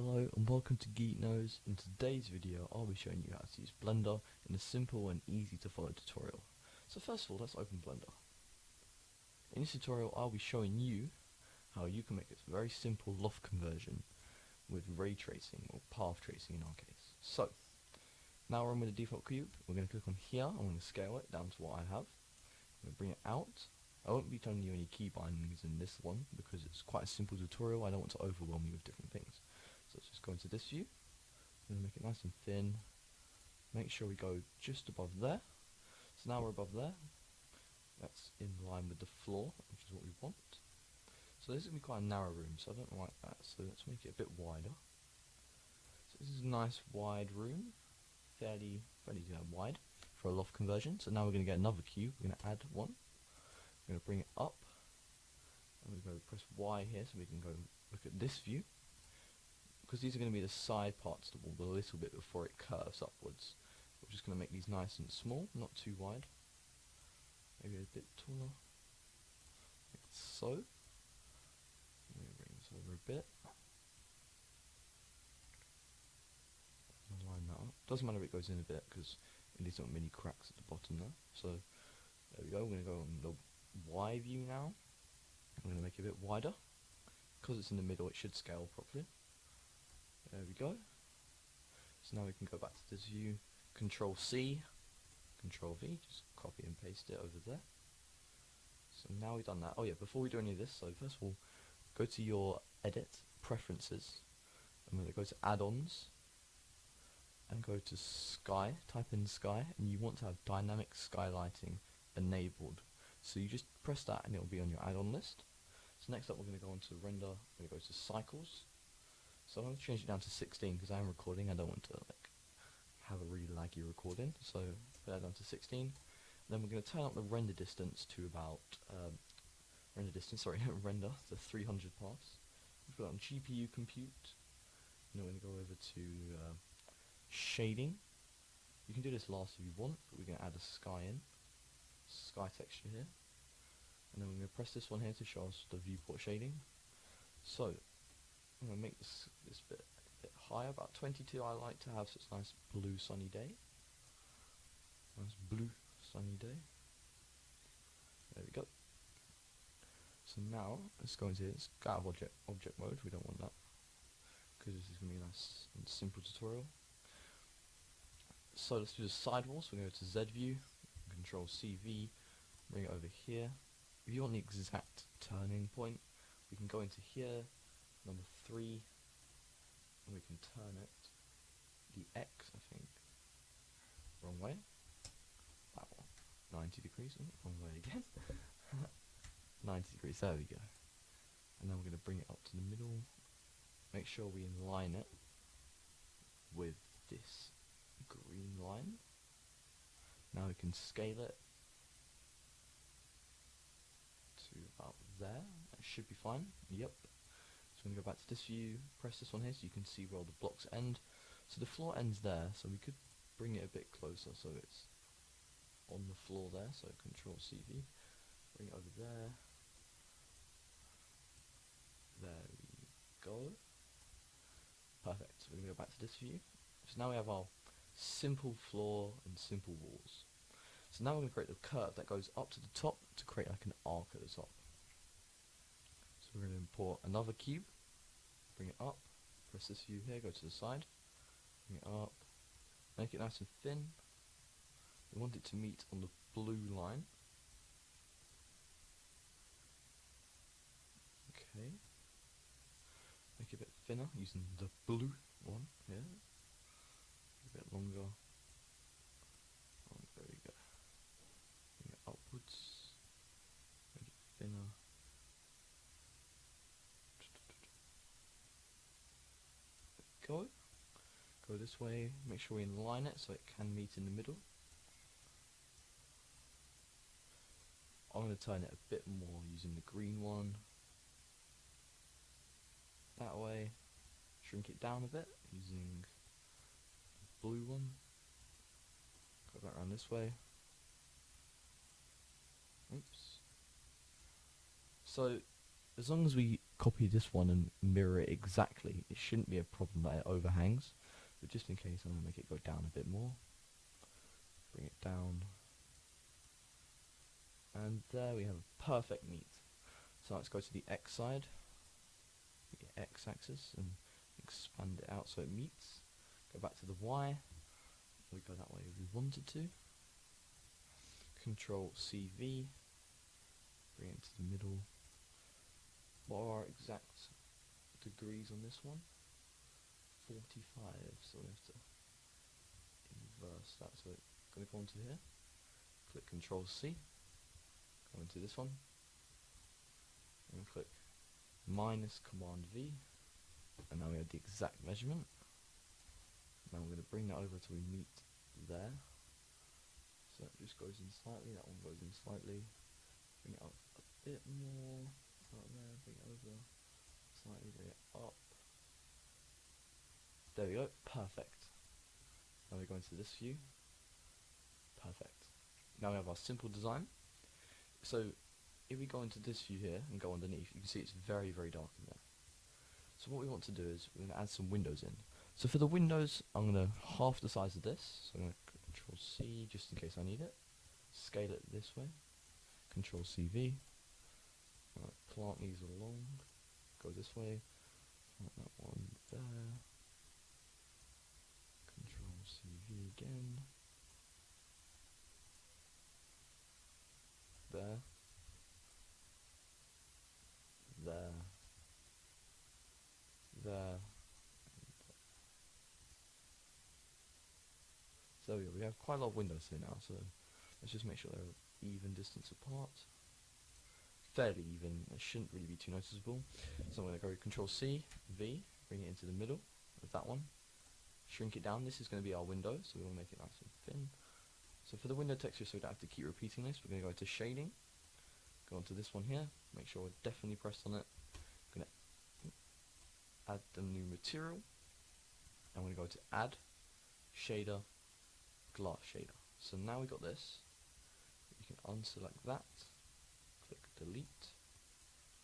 Hello and welcome to Geek Knows. In today's video I'll be showing you how to use Blender in a simple and easy to follow tutorial. So first of all, let's open Blender. In this tutorial I'll be showing you how you can make this very simple loft conversion with ray tracing, or path tracing in our case. So now we're on with the default cube. We're going to click on here. I'm going to scale it down to what I have. I'm going to bring it out. I won't be telling you any key bindings in this one because it's quite a simple tutorial. I don't want to overwhelm you with different things. So let's just go into this view. I'm going to make it nice and thin. Make sure we go just above there. So now we're above there. That's in line with the floor, which is what we want. So this is going to be quite a narrow room, so I don't like that. So let's make it a bit wider. So this is a nice wide room, fairly wide for a loft conversion. So now we're going to get another cube. We're going to add one. We're going to bring it up, and we're going to press Y here so we can go look at this view, because these are going to be the side parts of the wall, a little bit before it curves upwards. We're just going to make these nice and small, not too wide, maybe a bit taller, like so. Let me bring this over a bit. Line that up. Doesn't matter if it goes in a bit because it leaves some mini cracks at the bottom there. So there we go. We're going to go on the Y view now. I'm going to make it a bit wider. Because it's in the middle, it should scale properly. There we go. So now we can go back to this view. Control C, Control V, just copy and paste it over there. So now we've done that. Oh yeah, before we do any of this, so first of all, go to your Edit, Preferences. I'm going to go to Add-ons and go to Sky. Type in Sky, and you want to have Dynamic Skylighting enabled. So you just press that and it will be on your add-on list. So next up we're going to go on to Render. We're going to go to Cycles. So I'm going to change it down to 16 because I am recording. I don't want to have a really laggy recording. So put that down to 16. Then we're going to turn up the render distance to about render to 300 paths. We put it on GPU compute. And then we're going to go over to shading. You can do this last if you want, but we're going to add a sky texture here, and then we're going to press this one here to show us the viewport shading. So I'm going to make this bit a bit higher, about 22 I like to have, so it's a nice blue sunny day. Nice blue sunny day. There we go. So now let's go into this. Go out of object mode. We don't want that because this is going to be a nice and simple tutorial. So let's do the sidewalls. We're going to go to Z view, Control CV, bring it over here. If you want the exact turning point, we can go into here, number 3, and we can turn it the X, I think. Wrong way. That one. 90 degrees. Wrong way again. 90 degrees. There we go. And then we're going to bring it up to the middle. Make sure we align it with this green line. Now we can scale it to about there. That should be fine. Yep. So we're going to go back to this view, press this one here so you can see where all the blocks end. So the floor ends there, so we could bring it a bit closer so it's on the floor there. So Control CV, bring it over there. There we go. Perfect. So we're going to go back to this view. So now we have our simple floor and simple walls. So now we're going to create a curve that goes up to the top to create like an arc at the top. So we're going to import another cube, bring it up, press this view here, go to the side, bring it up, make it nice and thin. We want it to meet on the blue line. Okay. Make it a bit thinner using the blue one here. A bit longer. Oh, there we go. Bring it upwards. Make it thinner. Go. Go this way. Make sure we align it so it can meet in the middle. I'm going to turn it a bit more using the green one. That way. Shrink it down a bit using the blue one. Go back around this way. Oops. So as long as we copy this one and mirror it exactly. It shouldn't be a problem that it overhangs, but just in case, I'm going to make it go down a bit more. Bring it down, and there we have a perfect meet. So let's go to the X side, the X axis, and expand it out so it meets. Go back to the Y, we go that way if we wanted to. Control CV, bring it to the middle. What are our exact degrees on this one? 45, so we have to inverse that. So we're going to go into here, click Control C, go into this one, and click minus Command V, and now we have the exact measurement. Now we're going to bring that over till we meet there. So that just goes in slightly, that one goes in slightly, bring it up a bit more, out there, bring it over, slightly bring it up. There we go, perfect. Now we go into this view, perfect. Now we have our simple design. So if we go into this view here and go underneath, you can see it's very, very dark in there. So what we want to do is we're going to add some windows in. So for the windows, I'm going to half the size of this. So I'm going to Control C just in case I need it. Scale it this way. Control CV. Plant these along. Go this way. Plant that one there. Control CV again. There. There. There. So there we go. We have quite a lot of windows here now, so let's just make sure they're even distance apart. Fairly even, it shouldn't really be too noticeable. So I'm going to go Control C, V, bring it into the middle of that one. Shrink it down. This is going to be our window, so we want to make it nice and thin. So for the window texture, so we don't have to keep repeating this, we're going to go into shading. Go onto this one here, make sure we're definitely pressed on it. I'm going to add the new material. I'm going to go to add, shader, glass shader. So now we got this. You can unselect that, click delete,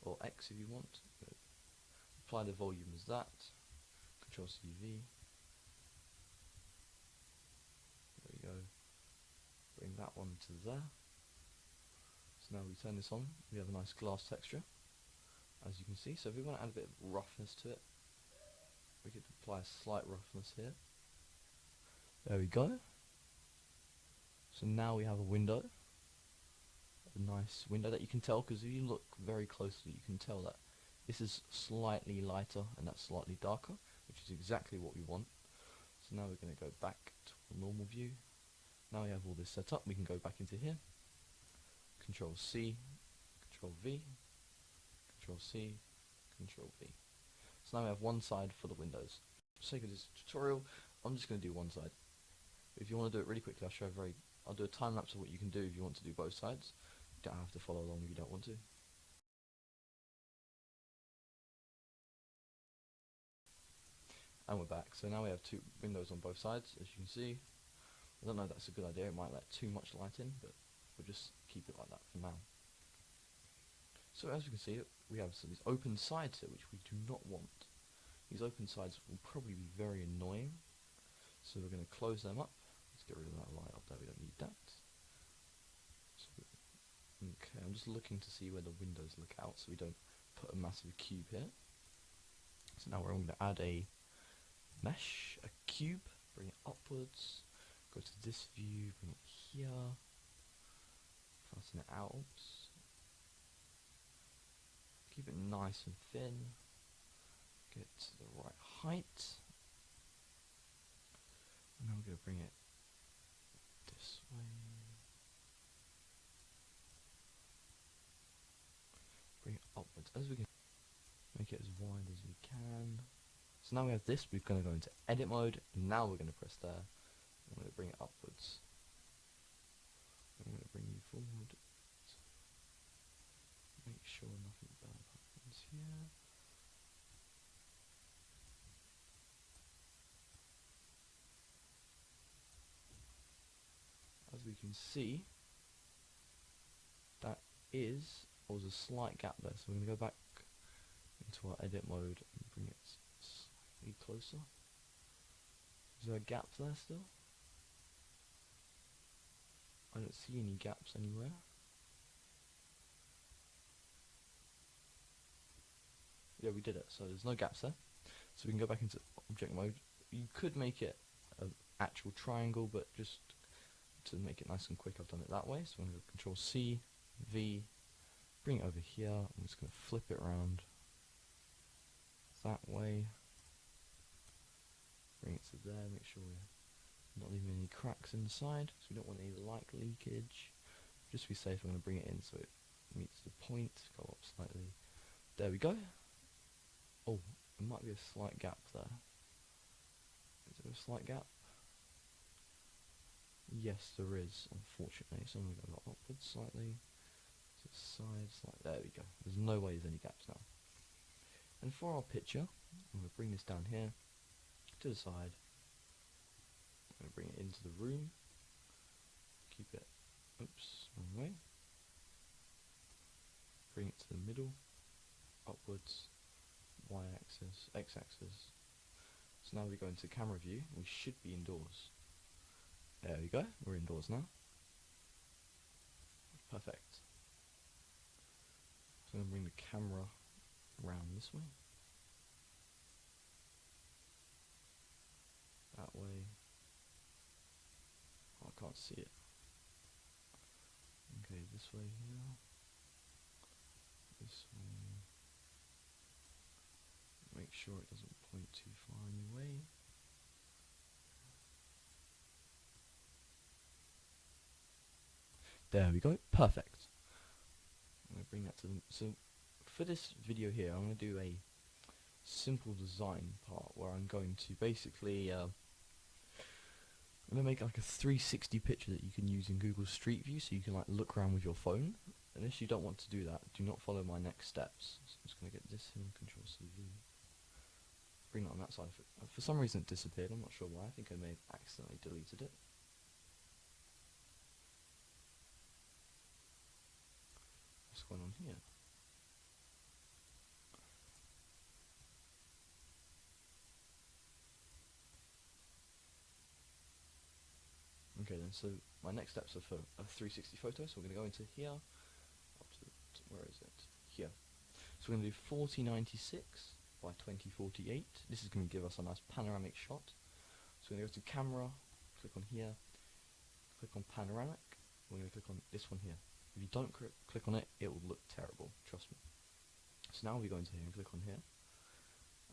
or X if you want. Apply the volume as that. Control CV. There we go. Bring that one to there. So now we turn this on, we have a nice glass texture, as you can see. So if we want to add a bit of roughness to it, we could apply a slight roughness here. There we go. So now we have a window, a nice window that you can tell, because if you look very closely you can tell that this is slightly lighter and that's slightly darker, which is exactly what we want. So now we're going to go back to our normal view. Now we have all this set up, we can go back into here, Control C, Control V, Control C, Control V. So now we have one side for the windows. For the sake of this tutorial, I'm just going to do one side. If you want to do it really quickly, I'll do a time lapse of what you can do if you want to do both sides. You don't have to follow along if you don't want to. And we're back. So now we have two windows on both sides, as you can see. I don't know if that's a good idea, it might let too much light in, but we'll just keep it like that for now. So as you can see, we have these open sides here, which we do not want. These open sides will probably be very annoying, so we're going to close them up. Let's get rid of that light up there, we don't need that. So, okay, I'm just looking to see where the windows look out, so we don't put a massive cube here. So now we're going to add a mesh, a cube, bring it upwards, go to this view, bring it here, fasten it out, keep it nice and thin, get it to the right height, and now we're going to bring it this way, bring it upwards as we can, make it as wide as we can. So now we have this, we're going to go into edit mode, and now we're going to press there, I'm going to bring it upwards, I'm going to bring you forward, make sure nothing bad happens here. As we can see, that was a slight gap there, so we're going to go back into our edit mode and bring it slightly closer. Is there a gap there still? I don't see any gaps anywhere. Yeah, we did it, so there's no gaps there. So we can go back into object mode. You could make it an actual triangle, but just to make it nice and quick, I've done it that way. So I'm going to go Control C, V, bring it over here. I'm just going to flip it around that way. Bring it to there, make sure we're not leaving any cracks inside, so we don't want any light leakage. Just to be safe, I'm going to bring it in so it meets the point, go up slightly. There we go. Oh, there might be a slight gap there. Is there a slight gap? Yes, there is, unfortunately. So I'm going to go upwards slightly, to the side slightly. There we go. There's no way there's any gaps now. And for our picture, I'm going to bring this down here, to the side. I'm going to bring it into the room. Keep it, oops, wrong way. Bring it to the middle, upwards, y-axis, x-axis. So now we go into camera view, we should be indoors. There we go, we're indoors now. Perfect. So I'm going to bring the camera round this way. That way. Oh, I can't see it. Okay, this way here. This way. Make sure it doesn't point too far anyway. There we go, perfect. I'm going to bring that to them. So for this video here, I'm going to do a simple design part where I'm going to basically I'm going to make like a 360 picture that you can use in Google Street View, so you can like look around with your phone. And if you don't want to do that, do not follow my next steps. So I'm just going to get this in, Control CV. Bring it on that side. For some reason it disappeared, I'm not sure why. I think I may have accidentally deleted it. What's going on here? Okay then, so my next steps are for a 360 photo, so we're going to go into here, up to where is it? Here. So we're going to do 4096 by 2048. This is going to give us a nice panoramic shot. So we're going to go to camera, click on here, click on panoramic, we're going to click on this one here. If you don't click on it, it will look terrible, trust me. So now we go into here and click on here.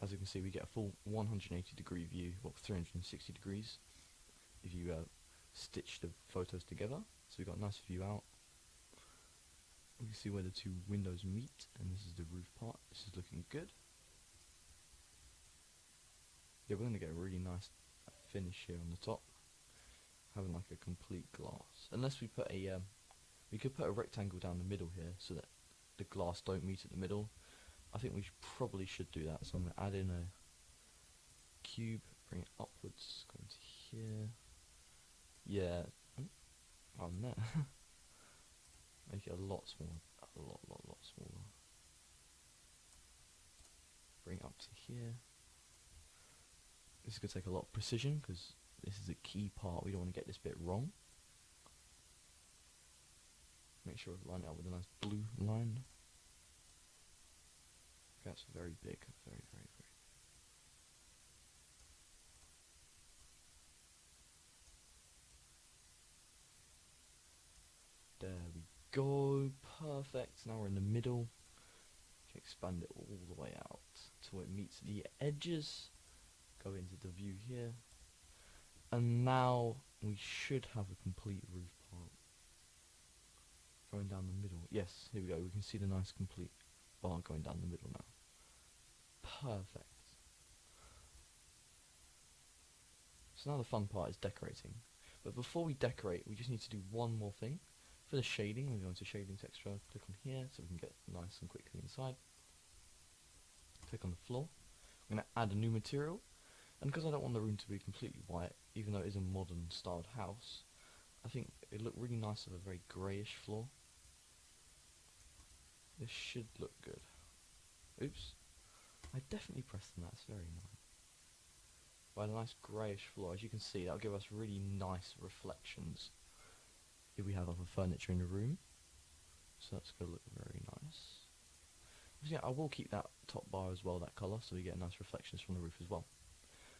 As you can see, we get a full 180 degree view, or 360 degrees, if you stitch the photos together. So we've got a nice view out. You can see where the two windows meet, and this is the roof part. This is looking good. Yeah, we're going to get a really nice finish here on the top, having like a complete glass. Unless we put a, we could put a rectangle down the middle here so that the glass don't meet at the middle. I think we probably should do that. So I'm going to add in a cube, bring it upwards, go into here. Yeah, on there. Make it a lot smaller, a lot smaller. Bring it up to here. This is going to take a lot of precision because this is a key part. We don't want to get this bit wrong. Make sure we line it up with a nice blue line. That's very big, very big. There we go, perfect. Now we're in the middle. Expand it all the way out till it meets the edges. Go into the view here. And now we should have a complete roof part. Going down the middle. Yes, here we go. We can see the nice complete bar going down the middle now. Perfect. So now the fun part is decorating. But before we decorate, we just need to do one more thing. For the shading, we go into shading texture, click on here so we can get nice and quickly inside. Click on the floor. I'm going to add a new material. And because I don't want the room to be completely white, even though it is a modern styled house, I think it looked really nice with a very greyish floor. This should look good. Oops. I definitely pressed on that, it's very nice. By a nice greyish floor, as you can see, that'll give us really nice reflections if we have other furniture in the room. So that's going to look very nice. Yeah, I will keep that top bar as well, that colour, so we get nice reflections from the roof as well.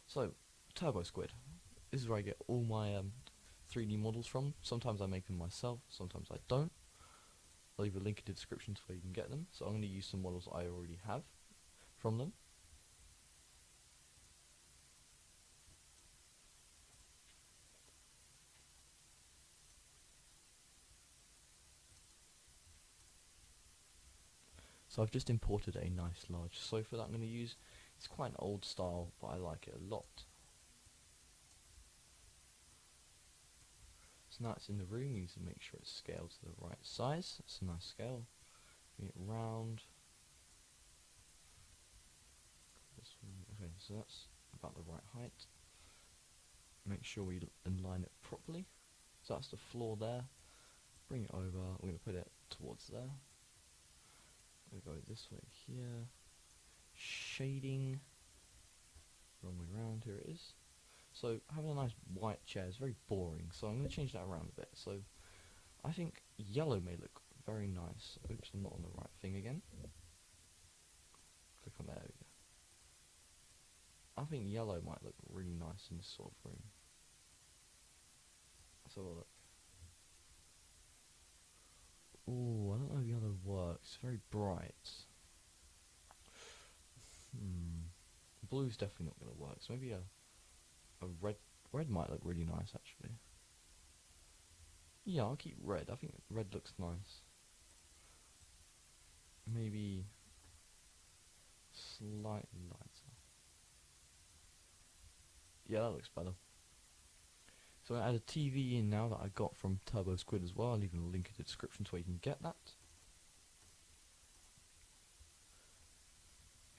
So, turbosquid. This is where I get all my 3D models from. Sometimes I make them myself, sometimes I don't. I'll leave a link in the description to where you can get them. So I'm going to use some models I already have from them. So I've just imported a nice large sofa that I'm going to use. It's quite an old style, but I like it a lot. So now it's in the room, you need to make sure it's scaled to the right size. It's a nice scale. Bring it round. This one. Okay, so that's about the right height. Make sure we align it properly. So that's the floor there. Bring it over. We're going to put it towards there. We're going to go this way here. Shading. Wrong way around. Here it is. So having a nice white chair is very boring. So I'm going to change that around a bit. So I think yellow may look very nice. Oops, I'm not on the right thing again. Click on there. We go. I think yellow might look really nice in this sort of room. Let's have a look. Ooh, I don't know if yellow works. It's very bright. Blue's definitely not going to work. So maybe a red. Red might look really nice actually. Yeah, I'll keep red. I think red looks nice. Maybe slightly lighter. Yeah, that looks better. So I add a TV in now that I got from turbosquid as well. I'll leave a link in the description to where you can get that.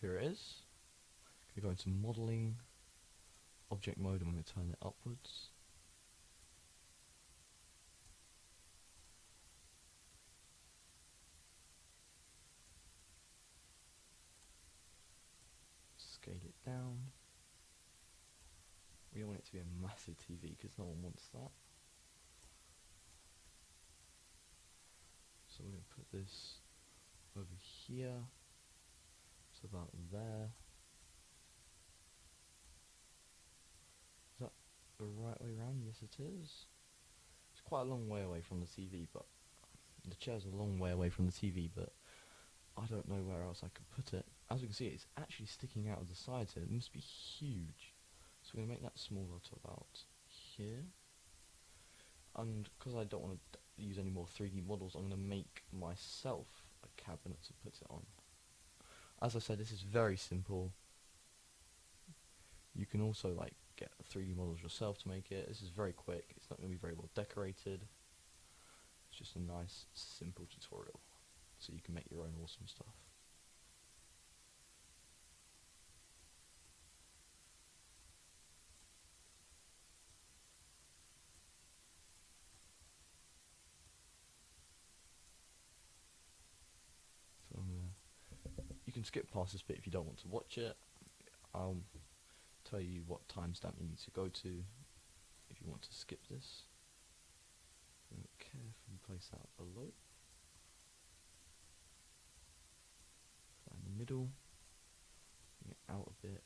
Here it is. I'm going to go into modelling, object mode, and I'm going to turn it upwards. Scale it down. We don't want it to be a massive TV because no one wants that. So we're going to put this over here. It's about there. Is that the right way around? Yes it is. It's quite a long way away from the TV, but the chair's a long way away from the TV, but I don't know where else I could put it. As we can see, it's actually sticking out of the sides here. It must be huge. So we're going to make that smaller to about here. And because I don't want to use any more 3D models, I'm going to make myself a cabinet to put it on. As I said, this is very simple. You can also like get 3D models yourself to make it. This is very quick. It's not going to be very well decorated. It's just a nice, simple tutorial. So you can make your own awesome stuff. So you can skip past this bit if you don't want to watch it. I'll tell you what timestamp you need to go to if you want to skip this. Carefully place that below. Put that in the middle. Bring it out a bit.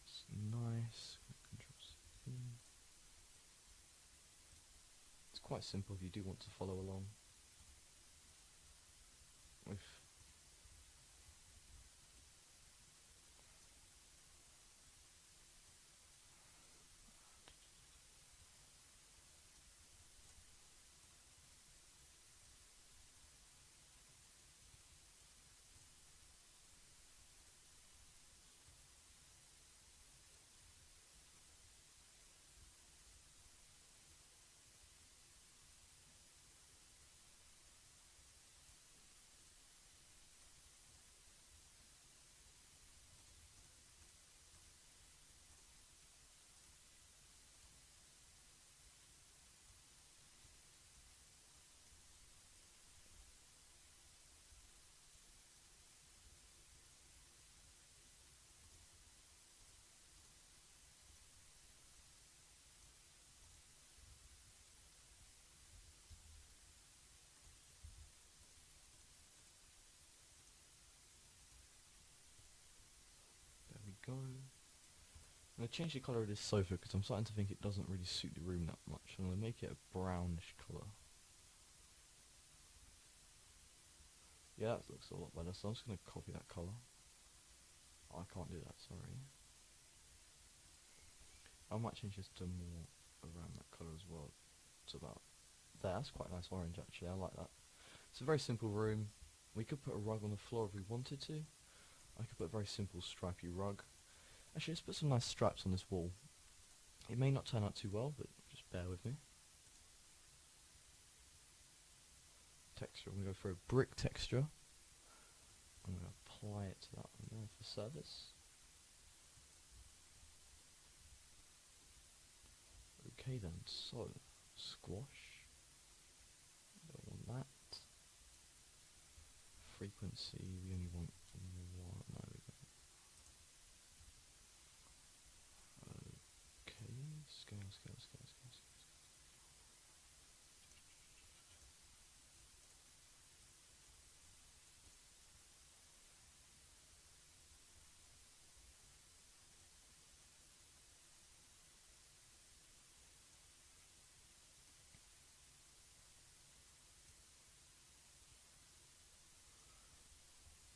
It's nice. Control C. It's quite simple if you do want to follow along. With going to change the colour of this sofa because I'm starting to think it doesn't really suit the room that much. I'm going to make it a brownish colour. Yeah, that looks a lot better, so I'm just going to copy that colour. Oh, I can't do that, sorry. I might change this to more around that colour as well. It's about there. That's quite a nice orange actually, I like that. It's a very simple room. We could put a rug on the floor if we wanted to. I could put a very simple stripy rug. Actually, let's put some nice stripes on this wall. It may not turn out too well, but just bear with me. Texture, I'm going to go for a brick texture. I'm going to apply it to that one there for surface. Okay then, so squash. Don't want that. Frequency, we only want one. No, we don't. Okay, scale, scale, scale, scale, scale.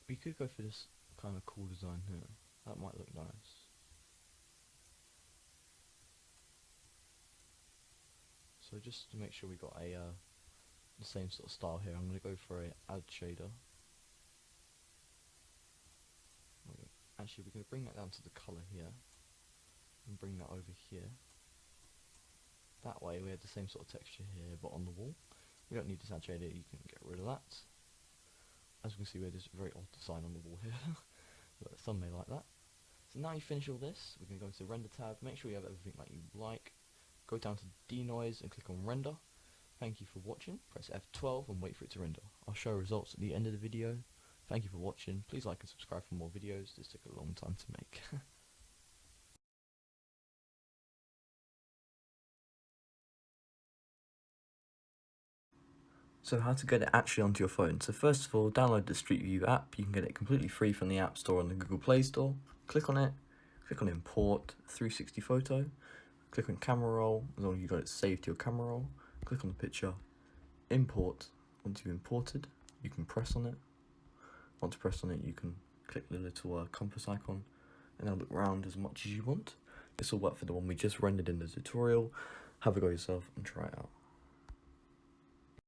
We could go for this kind of cool design here. That might look nice. So just to make sure we got a the same sort of style here, I'm going to go for a add shader. Actually, we're going to bring that down to the colour here, and bring that over here. That way we have the same sort of texture here, but on the wall. We don't need this add shader, you can get rid of that. As you can see, we have this very odd design on the wall here, but some may like that. So now you finish all this, we're going to go into the render tab, make sure you have everything that you like. Go down to denoise and click on render. Thank you for watching, press F12 and wait for it to render. I'll show results at the end of the video. Thank you for watching, please like and subscribe for more videos, this took a long time to make. So how to get it actually onto your phone. So first of all, download the Street View app. You can get it completely free from the App Store and the Google Play Store. Click on it, click on import 360 photo, click on camera roll, as long as you got it saved to your camera roll, click on the picture, import. Once you've imported, you can press on it. Once pressed on it, you can click the little compass icon and then look around as much as you want. This will work for the one we just rendered in the tutorial. Have a go yourself and try it out.